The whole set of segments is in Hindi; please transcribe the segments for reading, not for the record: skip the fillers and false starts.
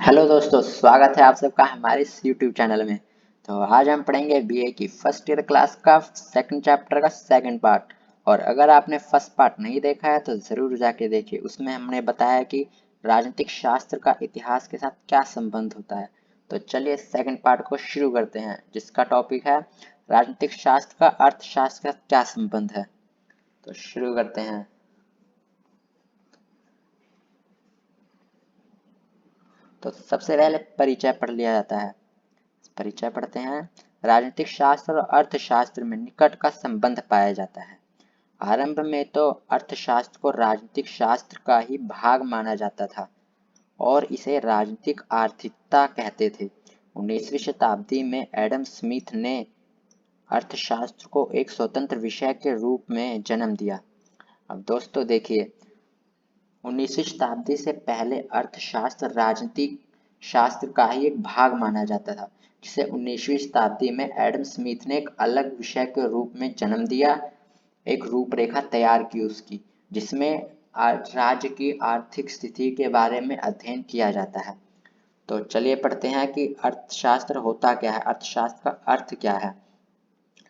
हेलो दोस्तों, स्वागत है आप सबका हमारे इस यूट्यूब चैनल में। तो आज हम पढ़ेंगे बीए की फर्स्ट ईयर क्लास का सेकंड चैप्टर का सेकंड पार्ट। और अगर आपने फर्स्ट पार्ट नहीं देखा है तो ज़रूर जाके देखिए। उसमें हमने बताया कि राजनीतिक शास्त्र का इतिहास के साथ क्या संबंध होता है। तो चलिए सेकंड पार्ट को शुरू करते हैं, जिसका टॉपिक है राजनीतिक शास्त्र का अर्थशास्त्र का क्या संबंध है। तो शुरू करते हैं। तो सबसे पहले परिचय पढ़ लिया जाता है। परिचय पढ़ते हैं। राजनीतिक शास्त्र और अर्थशास्त्र में निकट का संबंध पाया जाता है। आरंभ में तो अर्थशास्त्र को राजनीतिक शास्त्र का ही भाग माना जाता था और इसे राजनीतिक आर्थिकता कहते थे। 19वीं शताब्दी में एडम स्मिथ ने अर्थशास्त्र को एक स्वतंत्र विषय के रूप में जन्म दिया। अब दोस्तों देखिए, 19वीं शताब्दी से पहले अर्थशास्त्र राजनीतिक शास्त्र का ही एक भाग माना जाता था, जिसे 19वीं शताब्दी में एडम स्मिथ ने एक अलग विषय के रूप में जन्म दिया, एक रूपरेखा तैयार की उसकी, जिसमें राज्य की आर्थिक स्थिति के बारे में अध्ययन किया जाता है। तो चलिए पढ़ते हैं कि अर्थशास्त्र होता क्या है, अर्थशास्त्र का अर्थ क्या है।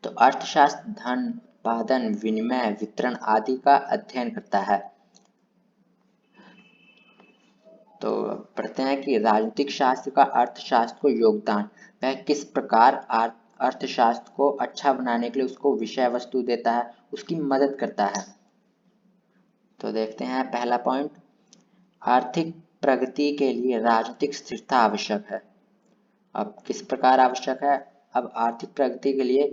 तो अर्थशास्त्र धन, उत्पादन, विनिमय, वितरण आदि का अध्ययन करता है। तो पढ़ते हैं कि राजनीतिक शास्त्र का अर्थशास्त्र को योगदान, वह किस प्रकार अर्थशास्त्र को अच्छा बनाने के लिए उसको विषय वस्तु देता है, उसकी मदद करता है। तो देखते हैं पहला पॉइंट, आर्थिक प्रगति के लिए राजनीतिक स्थिरता आवश्यक है। अब किस प्रकार आवश्यक है, अब आर्थिक प्रगति के लिए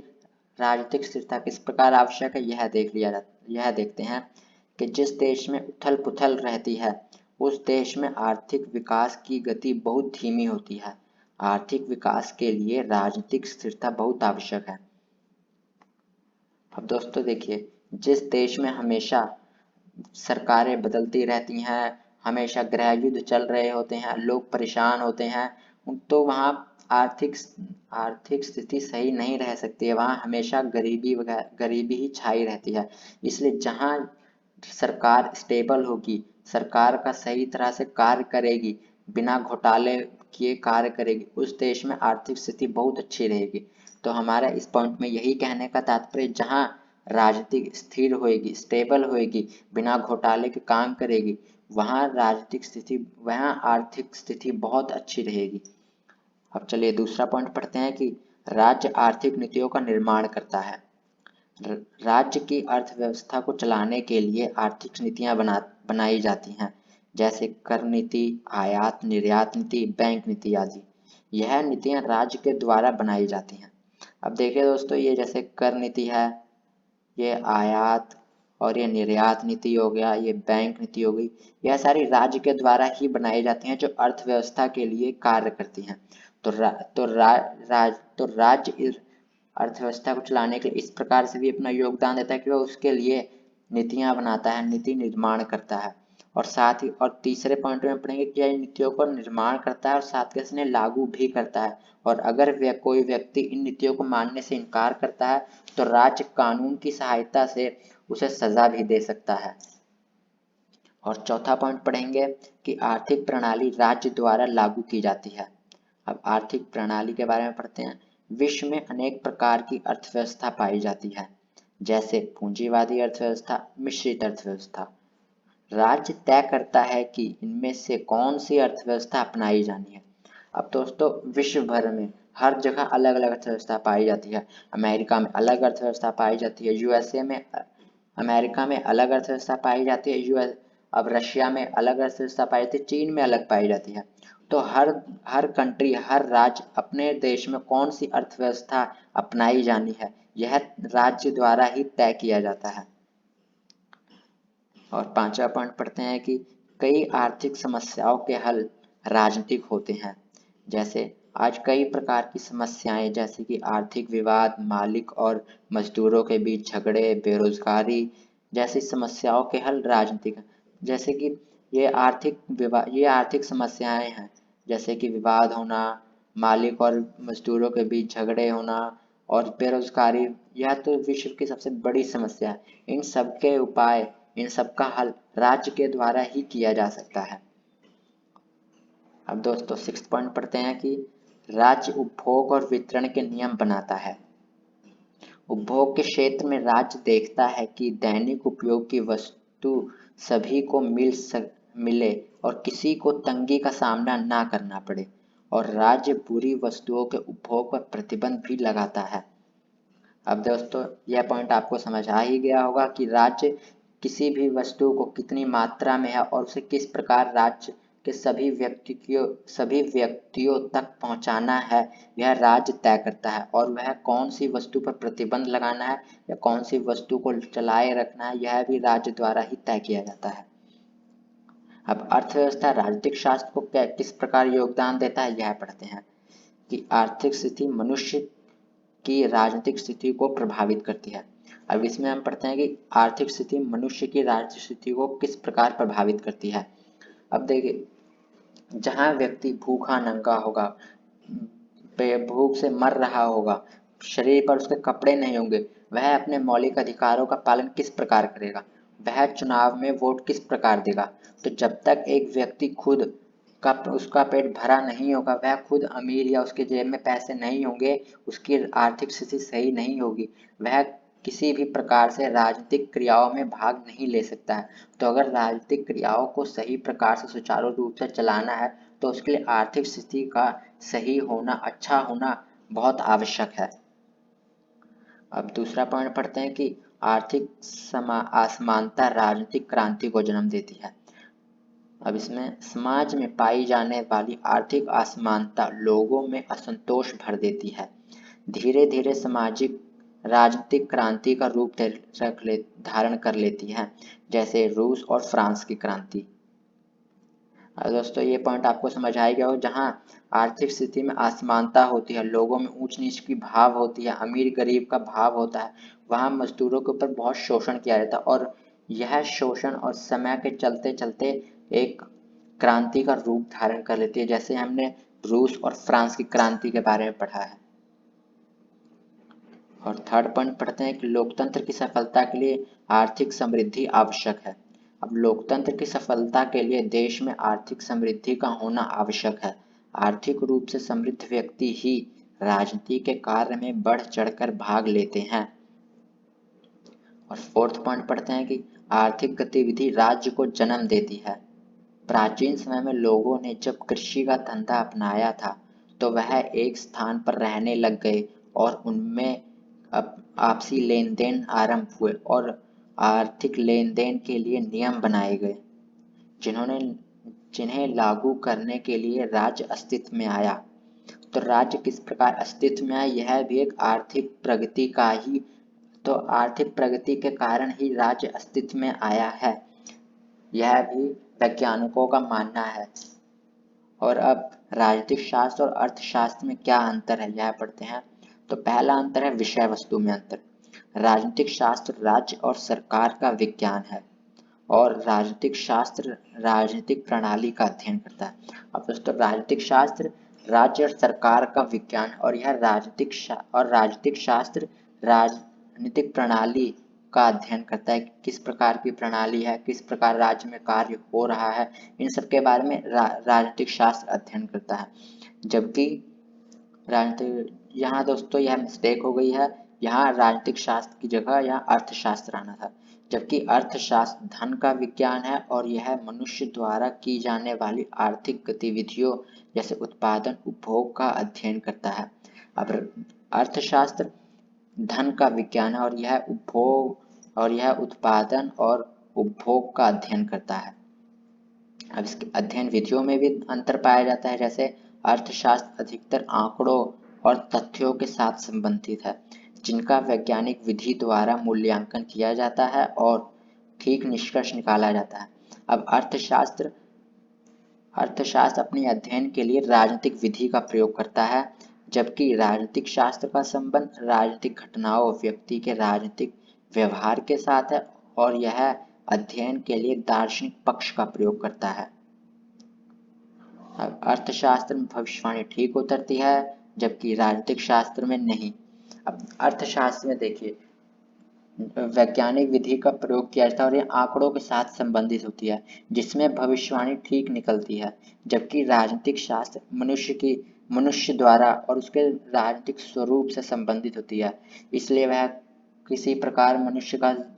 राजनीतिक स्थिरता किस प्रकार आवश्यक है यह देखते हैं कि जिस देश में उथल पुथल रहती है उस देश में आर्थिक विकास की गति बहुत धीमी होती है। आर्थिक विकास के लिए राजनीतिक स्थिरता बहुत आवश्यक है। अब दोस्तों देखिए, जिस देश में हमेशा सरकारें बदलती रहती हैं, हमेशा गृह युद्ध चल रहे होते हैं, लोग परेशान होते हैं, तो वहाँ आर्थिक आर्थिक स्थिति सही नहीं रह सकती है, वहाँ हमेशा गरीबी ही छाई रहती है। इसलिए जहाँ सरकार स्टेबल होगी, सरकार का सही तरह से कार्य करेगी, बिना घोटाले किए कार्य करेगी, उस देश में आर्थिक स्थिति बहुत अच्छी रहेगी। तो हमारा इस पॉइंट में यही कहने का तात्पर्य, जहाँ राजनीतिक स्थिर होएगी, स्टेबल होएगी, बिना घोटाले के काम करेगी, वहाँ आर्थिक स्थिति बहुत अच्छी रहेगी। अब चलिए दूसरा पॉइंट पढ़ते हैं कि राज्य आर्थिक नीतियों का निर्माण करता है। राज्य की अर्थव्यवस्था को चलाने के लिए आर्थिक नीतियां बनाई जाती हैं, जैसे कर नीति, आयात निर्यात नीति, बैंक नीति आदि। यह नीतियां राज्य के द्वारा बनाई जाती हैं। अब देखिए दोस्तों, ये जैसे कर नीति है, ये आयात और ये निर्यात नीति हो गया, ये बैंक नीति हो गई, यह सारी राज्य के द्वारा ही बनाई जाती हैं जो अर्थव्यवस्था के लिए कार्य करती हैं। तो राज्य इस अर्थव्यवस्था को चलाने के लिए इस प्रकार से भी अपना योगदान देता है कि वह उसके लिए नीतियां बनाता है, नीति निर्माण करता है। और साथ ही और तीसरे पॉइंट में पढ़ेंगे कि यह नीतियों को निर्माण करता है और साथ के साथ लागू भी करता है। और अगर कोई व्यक्ति इन नीतियों को मानने से इनकार करता है तो राज्य कानून की सहायता से उसे सजा भी दे सकता है। और चौथा पॉइंट पढ़ेंगे कि आर्थिक प्रणाली राज्य द्वारा लागू की जाती है। अब आर्थिक प्रणाली के बारे में पढ़ते हैं। विश्व में अनेक प्रकार की अर्थव्यवस्था पाई जाती है, जैसे पूंजीवादी अर्थव्यवस्था, मिश्रित अर्थव्यवस्था। राज्य तय करता है कि इनमें से कौन सी अर्थव्यवस्था अपनाई जानी है। अब दोस्तों, विश्व भर में हर जगह अलग अलग अर्थव्यवस्था पाई जाती है। अमेरिका में अलग अर्थव्यवस्था पाई जाती है, यूएसए में अमेरिका में अलग अर्थव्यवस्था पाई जाती है, यूएस अब रशिया में अलग अर्थव्यवस्था पाई जाती है, चीन में अलग पाई जाती है। तो हर कंट्री, हर राज्य अपने देश में कौन सी अर्थव्यवस्था अपनाई जानी है, यह राज्य द्वारा ही तय किया जाता है। और पांचवा पॉइंट पढ़ते हैं कि कई आर्थिक समस्याओं के हल राजनीतिक होते हैं। जैसे आज कई प्रकार की समस्याएं, जैसे कि आर्थिक विवाद, मालिक और मजदूरों के बीच झगड़े, बेरोजगारी जैसी समस्याओं के हल राजनीतिक हैं। जैसे कि ये आर्थिक समस्याएं हैं, जैसे कि विवाद होना, मालिक और मजदूरों के बीच झगड़े होना और बेरोजगारी, यह तो विश्व की सबसे बड़ी समस्या है। इन सब का हल राज्य के द्वारा ही किया जा सकता है। अब दोस्तों 6th पॉइंट पढ़ते हैं कि राज्य उपभोग और वितरण के नियम बनाता है। उपभोग के क्षेत्र में राज्य देखता है कि दैनिक उपयोग की वस्तु सभी को मिले और किसी को तंगी का सामना ना करना पड़े, और राज्य बुरी वस्तुओं के उपभोग पर प्रतिबंध भी लगाता है। अब दोस्तों यह पॉइंट आपको समझ आ ही गया होगा कि राज्य किसी भी वस्तु को कितनी मात्रा में है और उसे किस प्रकार राज्य के सभी व्यक्तियों तक पहुंचाना है, यह राज्य तय करता है। और वह कौन सी वस्तु पर प्रतिबंध लगाना है या कौन सी वस्तु को चलाए रखना है, यह भी राज्य द्वारा ही तय किया जाता है। अब अर्थव्यवस्था राजनीतिक शास्त्र को किस प्रकार योगदान देता है, यह पढ़ते हैं कि आर्थिक स्थिति मनुष्य की राजनीतिक स्थिति को प्रभावित करती है। अब इसमें हम पढ़ते हैं कि आर्थिक स्थिति मनुष्य की राजनीतिक स्थिति को किस प्रकार प्रभावित करती है। अब देखिए, जहां व्यक्ति भूखा नंगा होगा, भूख से मर रहा होगा, शरीर पर उसके कपड़े नहीं होंगे, वह अपने मौलिक अधिकारों का पालन किस प्रकार करेगा, वह चुनाव में वोट किस प्रकार देगा। तो जब तक एक व्यक्ति खुद का उसका पेट भरा नहीं होगा, वह खुद अमीर या उसके जेब में पैसे नहीं होंगे, उसकी आर्थिक स्थिति सही नहीं होगी, वह किसी भी प्रकार से राजनीतिक क्रियाओं में भाग नहीं ले सकता है। तो अगर राजनीतिक क्रियाओं को सही प्रकार से सुचारू रूप से चलाना है तो उसके लिए आर्थिक स्थिति का सही होना, अच्छा होना बहुत आवश्यक है। अब दूसरा पॉइंट पढ़ते हैं कि आर्थिक असमानता राजनीतिक क्रांति को जन्म देती है। अब इसमें समाज में पाई जाने वाली आर्थिक असमानता लोगों में असंतोष भर देती है, धीरे धीरे सामाजिक राजनीतिक क्रांति का रूप धारण कर लेती है, जैसे रूस और फ्रांस की क्रांति। दोस्तों ये पॉइंट आपको समझ आ गया हो, जहां आर्थिक स्थिति में असमानता होती है, लोगों में ऊंच नीच की भाव होती है, अमीर गरीब का भाव होता है, वहां मजदूरों के ऊपर बहुत शोषण किया जाता है, और यह शोषण और समय के चलते चलते एक क्रांति का रूप धारण कर लेती है, जैसे हमने रूस और फ्रांस की क्रांति के बारे में पढ़ा है। और थर्ड पॉइंट पढ़ते हैं कि लोकतंत्र की सफलता के लिए आर्थिक समृद्धि आवश्यक है। अब लोकतंत्र की सफलता के लिए देश में आर्थिक समृद्धि का होना आवश्यक है। आर्थिक रूप से समृद्ध व्यक्ति ही राजनीति के कार्य में बढ़ चढ़कर भाग लेते हैं। और फोर्थ पॉइंट पढ़ते हैं कि आर्थिक गतिविधि राज्य को जन्म देती है। प्राचीन समय में लोगों ने जब कृषि का धंधा अपनाया था तो वह एक स्थान पर रहने लग गए और उनमें आपसी लेन देन आरंभ हुए और आर्थिक लेन देन के लिए नियम बनाए गए, जिन्हें लागू करने के लिए राज्य अस्तित्व में आया। तो राज्य किस प्रकार अस्तित्व में आया, यह भी एक आर्थिक प्रगति का ही, तो आर्थिक प्रगति के कारण ही राज्य अस्तित्व में आया है, यह भी वैज्ञानिकों का मानना है। और अब राजनीतिक शास्त्र और अर्थशास्त्र में क्या अंतर है, यह पढ़ते हैं। तो पहला अंतर है विषय वस्तु में अंतर। राजनीतिक शास्त्र राज्य और सरकार का विज्ञान है और राजनीतिक शास्त्र राजनीतिक प्रणाली का अध्ययन करता है। अब दोस्तों राजनीतिक शास्त्र राज्य और सरकार का विज्ञान, और यह राजनीतिक शास्त्र राजनीतिक प्रणाली का अध्ययन करता है कि किस प्रकार की प्रणाली है, किस प्रकार राज्य में कार्य हो रहा है, इन सब के बारे में राजनीतिक शास्त्र अध्ययन करता है। जबकि राजनीतिक, यहाँ दोस्तों यह मिस्टेक हो गई है, यहाँ राजनीतिक शास्त्र की जगह यहाँ अर्थशास्त्र आना था, जबकि अर्थशास्त्र धन का विज्ञान है और यह मनुष्य द्वारा की जाने वाली आर्थिक गतिविधियों जैसे उत्पादन उपभोग का अध्ययन करता है। अब अर्थशास्त्र धन का विज्ञान है और यह उत्पादन और उपभोग का अध्ययन करता है। अब इसके अध्ययन विधियों में भी अंतर पाया जाता है, जैसे अर्थशास्त्र अधिकतर आंकड़ों और तथ्यों के साथ संबंधित है, जिनका वैज्ञानिक विधि द्वारा मूल्यांकन किया जाता है और ठीक निष्कर्ष निकाला जाता है। अब अर्थशास्त्र अपने अध्ययन के लिए राजनीतिक विधि का प्रयोग करता है, जबकि राजनीतिक शास्त्र का संबंध राजनीतिक घटनाओं, व्यक्ति के राजनीतिक व्यवहार के साथ है और यह अध्ययन के लिए दार्शनिक पक्ष का प्रयोग करता है। अर्थशास्त्र में भविष्यवाणी ठीक उतरती है, जबकि राजनीतिक शास्त्र में नहीं। अब अर्थशास्त्र में देखिए, वैज्ञानिक विधि का प्रयोग किया जाता है और ये आंकड़ों के साथ संबंधित होती है, जिसमें भविष्यवाणी ठीक निकलती है। जबकि राजनीतिक शास्त्र मनुष्य द्वारा और उसके राजनीतिक स्वरूप से संबंधित होती है, इसलिए वह किसी प्रकार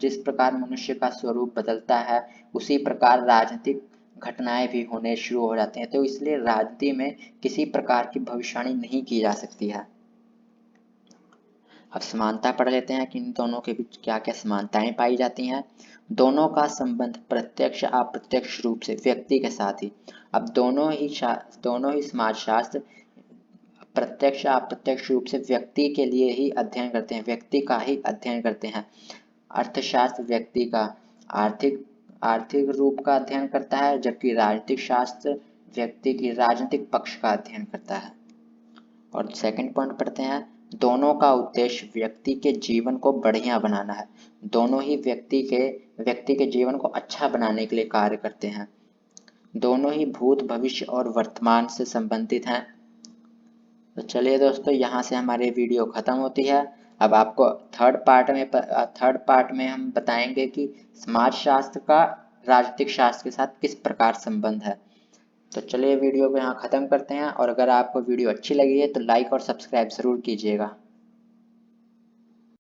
जिस प्रकार मनुष्य का स्वरूप बदलता है, उसी प्रकार राजनीतिक घटनाएं भी होने शुरू हो जाती हैं। तो इसलिए राजनीति में किसी प्रकार की भविष्यवाणी नहीं की जा सकती है। अब समानता पढ़ लेते हैं कि इन दोनों के बीच क्या क्या समानताएं पाई जाती हैं। दोनों का संबंध प्रत्यक्ष अप्रत्यक्ष रूप से व्यक्ति के साथ ही। अब दोनों ही समाजशास्त्र प्रत्यक्ष अप्रत्यक्ष रूप से व्यक्ति के लिए ही अध्ययन करते हैं, व्यक्ति का ही अध्ययन करते हैं। अर्थशास्त्र व्यक्ति का आर्थिक आर्थिक रूप का अध्ययन करता है, जबकि राजनीतिक शास्त्र व्यक्ति की राजनीतिक पक्ष का अध्ययन करता है। और सेकंड पॉइंट पढ़ते हैं, दोनों का उद्देश्य व्यक्ति के जीवन को बढ़िया बनाना है। दोनों ही व्यक्ति के जीवन को अच्छा बनाने के लिए कार्य करते हैं। दोनों ही भूत भविष्य और वर्तमान से संबंधित हैं। तो चलिए दोस्तों, यहाँ से हमारी वीडियो खत्म होती है। अब आपको थर्ड पार्ट में हम बताएंगे कि समाजशास्त्र का राजनीतिक शास्त्र के साथ किस प्रकार संबंध है। तो चलिए वीडियो को यहाँ ख़त्म करते हैं, और अगर आपको वीडियो अच्छी लगी है तो लाइक और सब्सक्राइब ज़रूर कीजिएगा।